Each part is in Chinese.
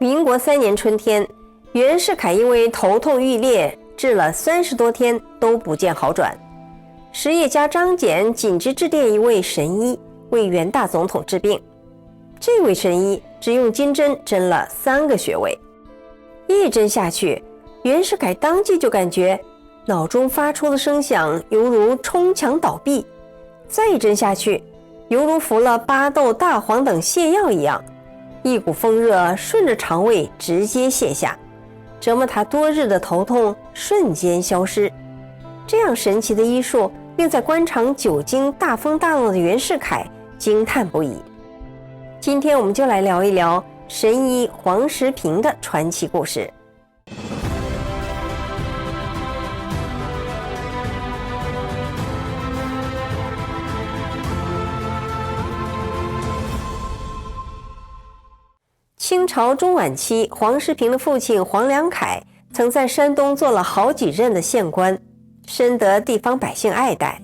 民国3年春天，袁世凯因为头痛欲裂，治了30多天都不见好转。实业家张謇紧急致电一位神医，为袁大总统治病。这位神医只用金针针了3个穴位，一针下去，袁世凯当即就感觉脑中发出的声响犹如冲墙倒壁，再一针下去，犹如服了巴豆、大黄等泻药一样，一股风热顺着肠胃直接泻下，折磨他多日的头痛瞬间消失。这样神奇的医术令在官场久经大风大浪的袁世凯惊叹不已。今天我们就来聊一聊神医黄石平的传奇故事。清朝中晚期，黄石平的父亲黄良凯曾在山东做了好几任的县官，深得地方百姓爱戴。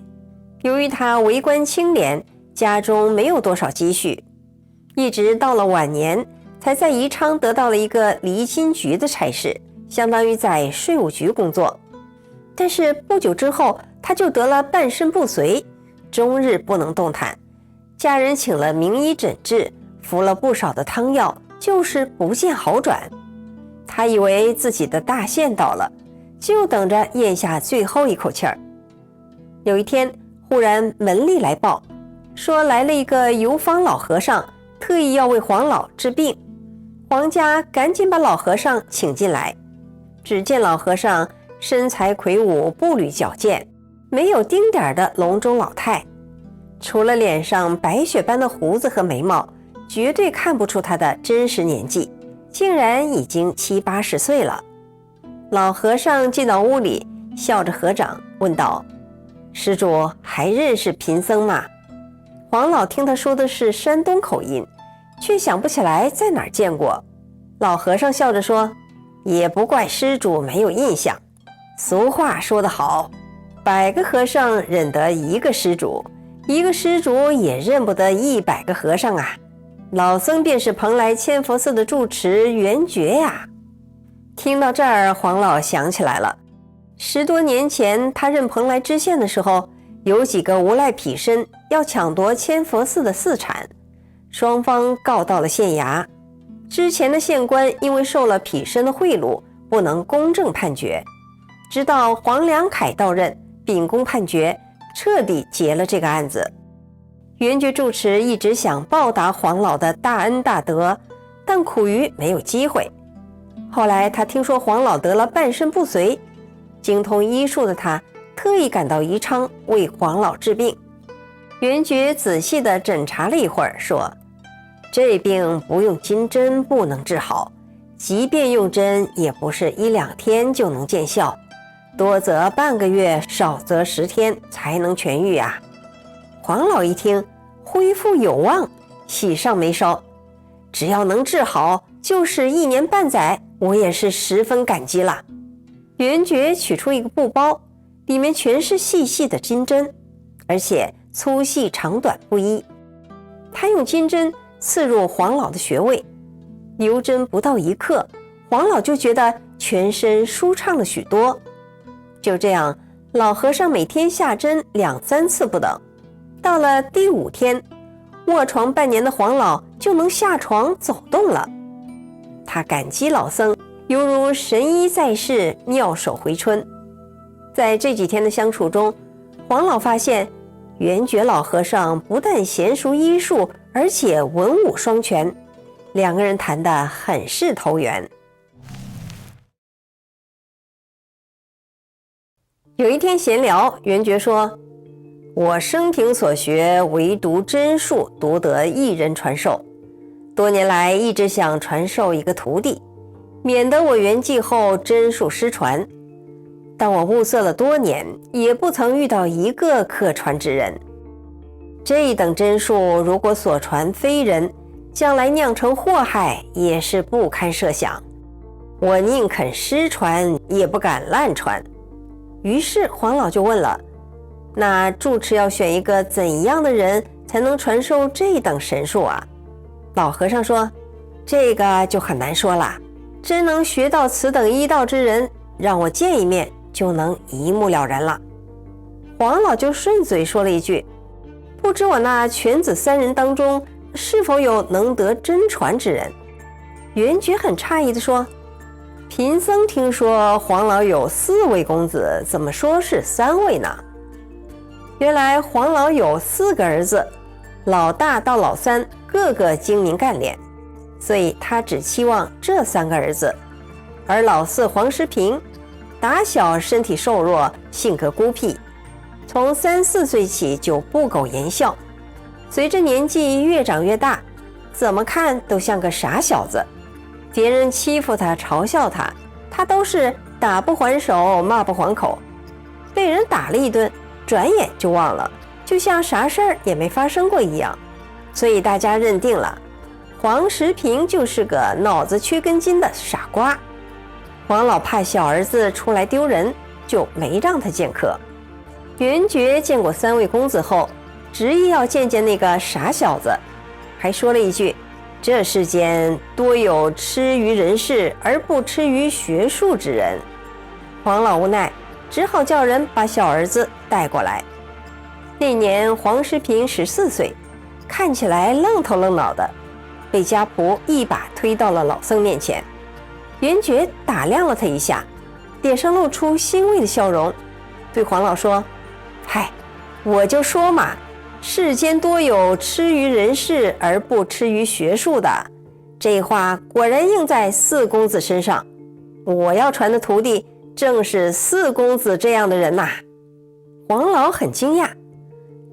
由于他为官清廉，家中没有多少积蓄，一直到了晚年才在宜昌得到了一个离金局的差事，相当于在税务局工作。但是不久之后，他就得了半身不遂，终日不能动弹。家人请了名医诊治，服了不少的汤药，就是不见好转。他以为自己的大限到了，就等着咽下最后一口气儿。有一天，忽然门里来报，说来了一个游方老和尚，特意要为黄老治病。黄家赶紧把老和尚请进来。只见老和尚身材魁梧，步履矫健，没有丁点的笼中老态，除了脸上白雪般的胡子和眉毛，绝对看不出他的真实年纪，竟然已经70、80岁了。老和尚进到屋里，笑着合掌问道：施主还认识贫僧吗？黄老听他说的是山东口音，却想不起来在哪儿见过。老和尚笑着说：也不怪施主没有印象，俗话说得好，100个和尚认得1个施主，1个施主也认不得100个和尚啊。老僧便是蓬莱千佛寺的住持圆觉呀。听到这儿，黄老想起来了，10多年前他任蓬莱知县的时候，有几个无赖痞绅要抢夺千佛寺的寺产，双方告到了县衙。之前的县官因为受了痞绅的贿赂，不能公正判决，直到黄良凯到任，秉公判决，彻底结了这个案子。圆觉住持一直想报答黄老的大恩大德，但苦于没有机会。后来他听说黄老得了半身不遂，精通医术的他特意赶到宜昌为黄老治病。圆觉仔细地诊查了一会儿，说：这病不用金针不能治好，即便用针也不是1、2天就能见效，多则半个月，少则10天才能痊愈啊。黄老一听，恢复有望，喜上眉梢，只要能治好，就是1年半载，我也是十分感激了。圆觉取出一个布包，里面全是细细的金针，而且粗细长短不一。他用金针刺入黄老的穴位，留针不到1刻，黄老就觉得全身舒畅了许多。就这样，老和尚每天下针2、3次不等。到了第5天，卧床半年的黄老就能下床走动了。他感激老僧，犹如神医在世，妙手回春。在这几天的相处中，黄老发现圆觉老和尚不但娴熟医术，而且文武双全，两个人谈得很是投缘。有一天闲聊，圆觉说：我生平所学，唯独针术独得一人传授，多年来一直想传授一个徒弟，免得我圆寂后针术失传。但我物色了多年，也不曾遇到一个可传之人。这等针术如果所传非人，将来酿成祸害也是不堪设想。我宁肯失传，也不敢滥传。于是黄老就问了：那住持要选一个怎样的人才能传授这等神术啊？老和尚说：这个就很难说了。真能学到此等医道之人，让我见一面就能一目了然了。黄老就顺嘴说了一句：不知我那犬子3人当中，是否有能得真传之人？元觉很诧异地说：贫僧听说黄老有4位公子，怎么说是3位呢？原来黄老有4个儿子，老大到老3个个精明干练，所以他只期望这3个儿子。而老4黄石平打小身体瘦弱，性格孤僻，从3、4岁起就不苟言笑，随着年纪越长越大，怎么看都像个傻小子。别人欺负他嘲笑他，他都是打不还手，骂不还口，被人打了一顿转眼就忘了，就像啥事儿也没发生过一样。所以大家认定了黄石平就是个脑子缺根筋的傻瓜。黄老怕小儿子出来丢人，就没让他见客。元觉见过3位公子后，执意要见见那个傻小子，还说了一句：这世间多有痴于人事而不痴于学术之人。黄老无奈，只好叫人把小儿子带过来。那年黄石平14岁，看起来愣头愣脑的，被家仆一把推到了老僧面前。元觉打量了他一下，脸上露出欣慰的笑容，对黄老说：嗨，我就说嘛，世间多有痴于人事而不痴于学术的，这话果然应在4公子身上。我要传的徒弟正是4公子这样的人呐。黄老很惊讶，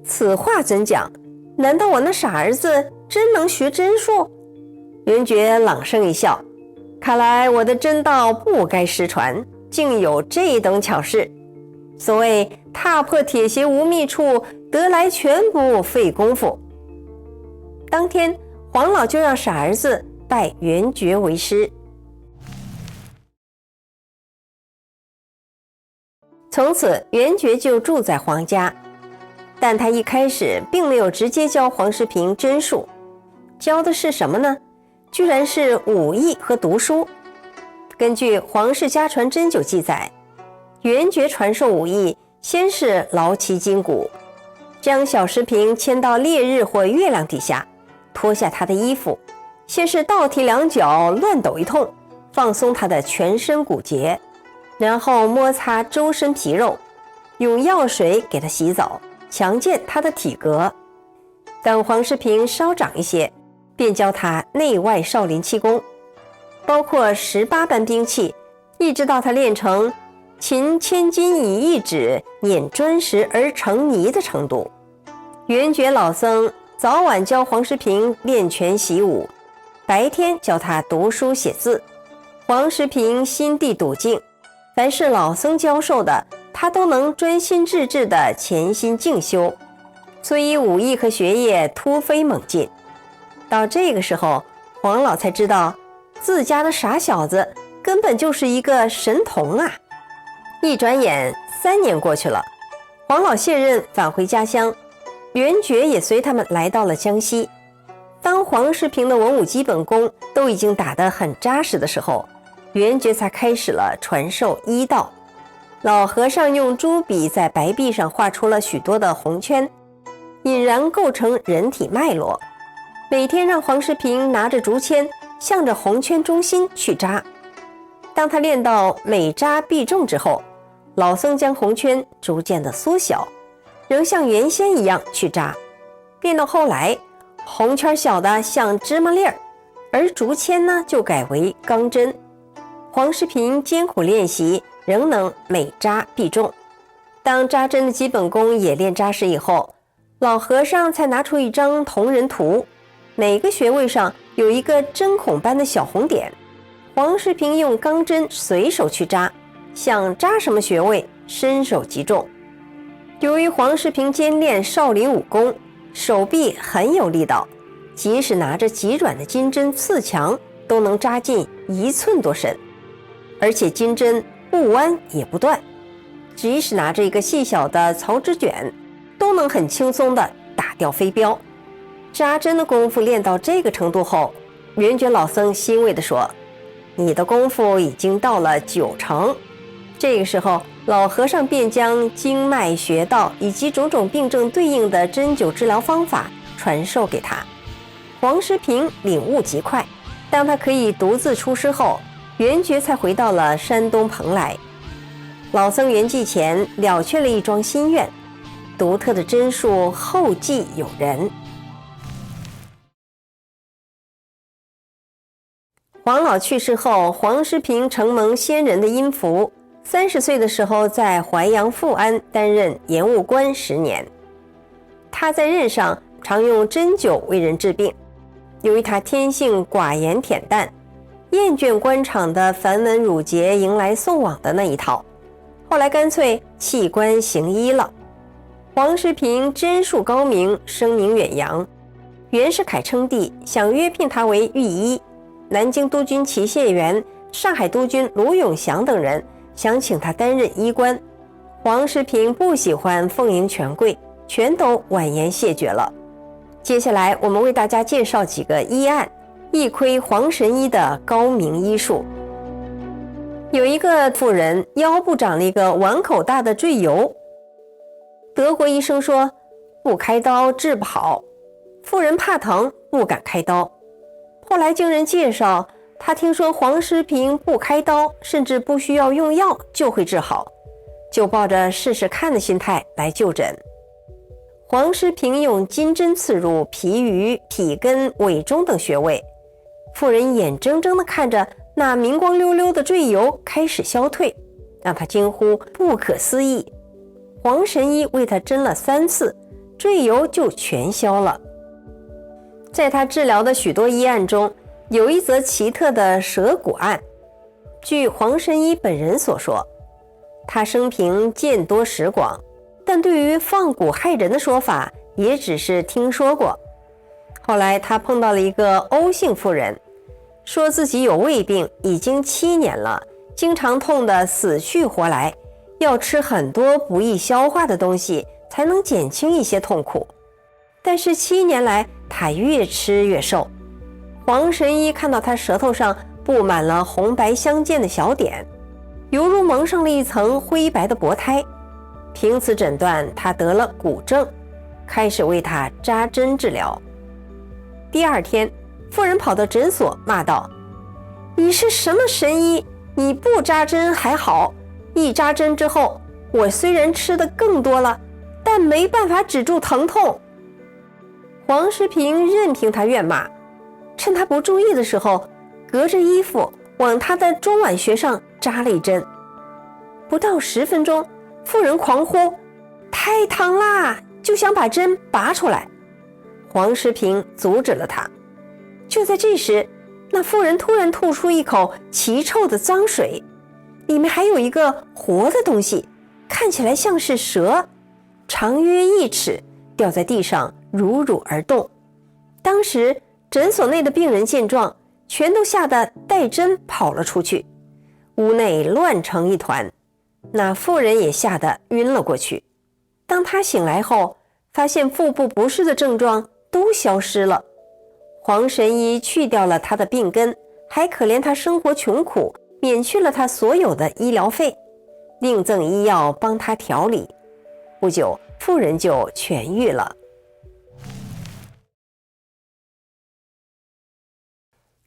此话怎讲？难道我那傻儿子真能学真术？元觉朗声一笑，看来我的真道不该失传，竟有这等巧事。所谓踏破铁鞋无觅处，得来全不费功夫。当天黄老就让傻儿子拜元觉为师。从此元觉就住在黄家，但他一开始并没有直接教黄石平真术，教的是什么呢？居然是武艺和读书。根据黄氏家传针灸记载，元觉传授武艺，先是劳其筋骨，将小石平牵到烈日或月亮底下，脱下他的衣服，先是倒踢2脚，乱抖一通，放松他的全身骨节，然后摩擦周身皮肉，用药水给他洗澡，强健他的体格。等黄石平稍长一些，便教他内外少林气功，包括18般兵器，一直到他练成擒千斤以1指，碾砖石而成泥的程度。元觉老僧早晚教黄石平练拳习武，白天教他读书写字。黄石平心地笃静，凡是老僧教授的，他都能专心致志地潜心静修，所以武艺和学业突飞猛进。到这个时候，黄老才知道自家的傻小子根本就是一个神童啊！一转眼3年过去了，黄老卸任返回家乡，元觉也随他们来到了江西。当黄石平的文武基本功都已经打得很扎实的时候，元觉才开始了传授医道。老和尚用朱笔在白壁上画出了许多的红圈，引然构成人体脉络。每天让黄石平拿着竹签，向着红圈中心去扎。当他练到每扎必中之后，老僧将红圈逐渐的缩小，仍像原先一样去扎。练到后来，红圈小的像芝麻粒儿，而竹签呢就改为钢针。黄石平艰苦练习，仍能每扎必中。当扎针的基本功也练扎实以后，老和尚才拿出一张铜人图，每个穴位上有一个针孔般的小红点。黄石平用钢针随手去扎，想扎什么穴位，伸手即中。由于黄石平兼练少林武功，手臂很有力道，即使拿着极软的金针刺墙，都能扎进1寸多深，而且金针不弯也不断，即使拿着一个细小的草纸卷，都能很轻松地打掉飞镖。扎针的功夫练到这个程度后，圆觉老僧欣慰地说：“你的功夫已经到了9成。”这个时候，老和尚便将经脉穴道以及种种病症对应的针灸治疗方法传授给他。黄石平领悟极快，当他可以独自出师后，圆觉才回到了山东蓬莱。老僧圆寂前了却了一桩心愿，独特的针术后继有人。黄老去世后，黄石平承蒙仙人的阴福，30岁的时候在淮阳富安担任盐务官10年。他在任上常用针灸为人治病，由于他天性寡言恬淡，厌倦官场的繁文缛节迎来送往的那一套，后来干脆弃官行医了。黄石平针术高明，声名远扬，袁世凯称帝，想约聘他为御医。南京督军祁谢元、上海督军卢永祥等人想请他担任医官，黄石平不喜欢奉迎权贵，全都婉言谢绝了。接下来我们为大家介绍几个医案，一窥黄神医的高明医术。有一个妇人腰部长了一个碗口大的赘疣，德国医生说不开刀治不好，妇人怕疼不敢开刀。后来经人介绍，他听说黄石平不开刀，甚至不需要用药就会治好，就抱着试试看的心态来就诊。黄石平用金针刺入脾俞、脾根、尾中等穴位，妇人眼睁睁地看着那明光溜溜的赘疣开始消退，让他惊呼不可思议。黄神医为他针了3次，赘疣就全消了。在他治疗的许多医案中，有一则奇特的舌骨案。据黄神医本人所说，他生平见多识广，但对于放蛊害人的说法也只是听说过。后来他碰到了一个欧姓妇人，说自己有胃病，已经7年了，经常痛得死去活来，要吃很多不易消化的东西才能减轻一些痛苦。但是7年来他越吃越瘦。黄神医看到他舌头上布满了红白相间的小点，犹如蒙上了一层灰白的薄胎，凭此诊断他得了骨症，开始为他扎针治疗。第2天，妇人跑到诊所骂道：“你是什么神医？你不扎针还好，一扎针之后，我虽然吃的更多了，但没办法止住疼痛。”黄石平任凭他怨骂，趁他不注意的时候，隔着衣服往他的中脘穴上扎了一针。不到10分钟，妇人狂呼：“太疼啦！”就想把针拔出来。黄石平阻止了他。就在这时，那妇人突然吐出一口奇臭的脏水，里面还有一个活的东西，看起来像是蛇，长约1尺，掉在地上如乳而动。当时诊所内的病人见状，全都吓得带针跑了出去，屋内乱成一团。那妇人也吓得晕了过去。当她醒来后，发现腹部不适的症状都消失了。黄神医去掉了她的病根，还可怜她生活穷苦，免去了她所有的医疗费，另赠医药帮她调理。不久，妇人就痊愈了。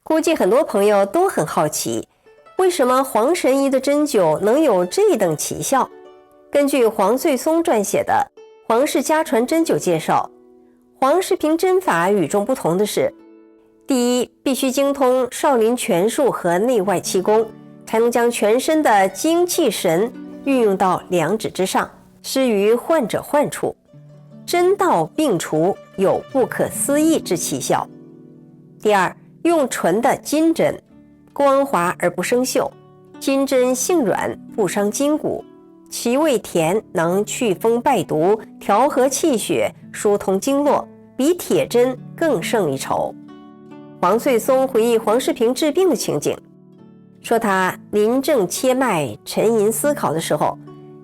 估计很多朋友都很好奇，为什么黄神医的针灸能有这等奇效？根据黄穗松撰写的《黄氏家传针灸》介绍，黄石平针法与众不同的是，第一，必须精通少林拳术和内外气功，才能将全身的精气神运用到2指之上，施于患者患处，针到病除，有不可思议之奇效。第二，用纯的金针，光滑而不生锈，金针性软，不伤筋骨，其味甜，能祛风败毒，调和气血，疏通经络，比铁针更胜一筹。黄穗松回忆黄石平治病的情景，说他临症切脉沉吟思考的时候，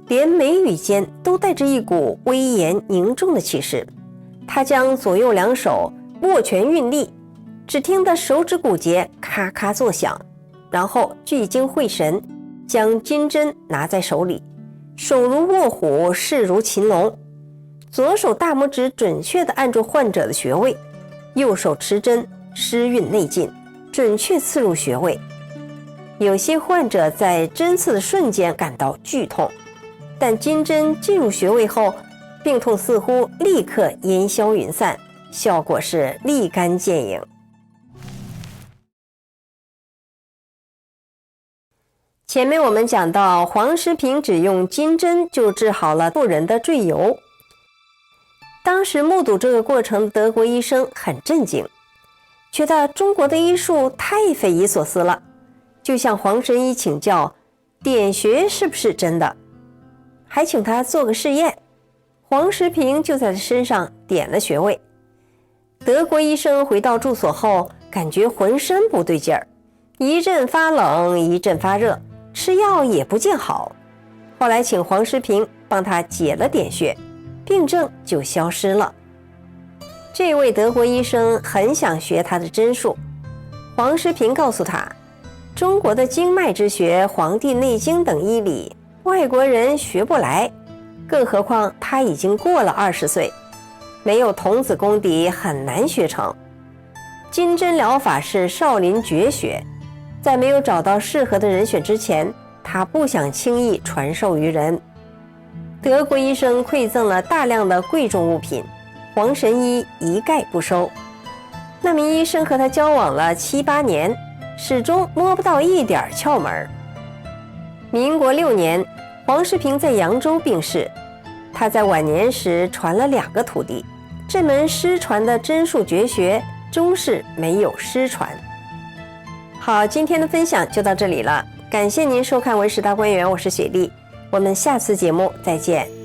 连眉宇间都带着一股威严凝重的气势。他将左右2手握拳运力，只听得手指骨节咔咔作响，然后聚精会神，将金针拿在手里，手如卧虎，势如擒龙。左手大拇指准确地按住患者的穴位，右手持针，施运内劲，准确刺入穴位。有些患者在针刺的瞬间感到剧痛，但金针进入穴位后，病痛似乎立刻烟消云散，效果是立竿见影。前面我们讲到，黄石平只用金针就治好了妇人的赘疣。当时目睹这个过程的德国医生很震惊，觉得中国的医术太匪夷所思了，就向黄神医请教点穴是不是真的，还请他做个试验。黄石平就在他身上点了穴位。德国医生回到住所后，感觉浑身不对劲儿，一阵发冷，一阵发热，吃药也不见好。后来请黄石平帮他解了点穴，病症就消失了。这位德国医生很想学他的针术，黄石平告诉他，中国的经脉之学、《黄帝内经》等医理，外国人学不来，更何况他已经过了20岁，没有童子功底，很难学成。金针疗法是少林绝学，在没有找到适合的人选之前，他不想轻易传授于人。德国医生馈赠了大量的贵重物品，黄神医一概不收。那名医生和他交往了7、8年，始终摸不到一点窍门。民国6年，黄石平在扬州病逝，他在晚年时传了2个徒弟，这门失传的针术绝学终是没有失传。好，今天的分享就到这里了，感谢您收看《文史大观园》，我是雪莉，我们下次节目再见。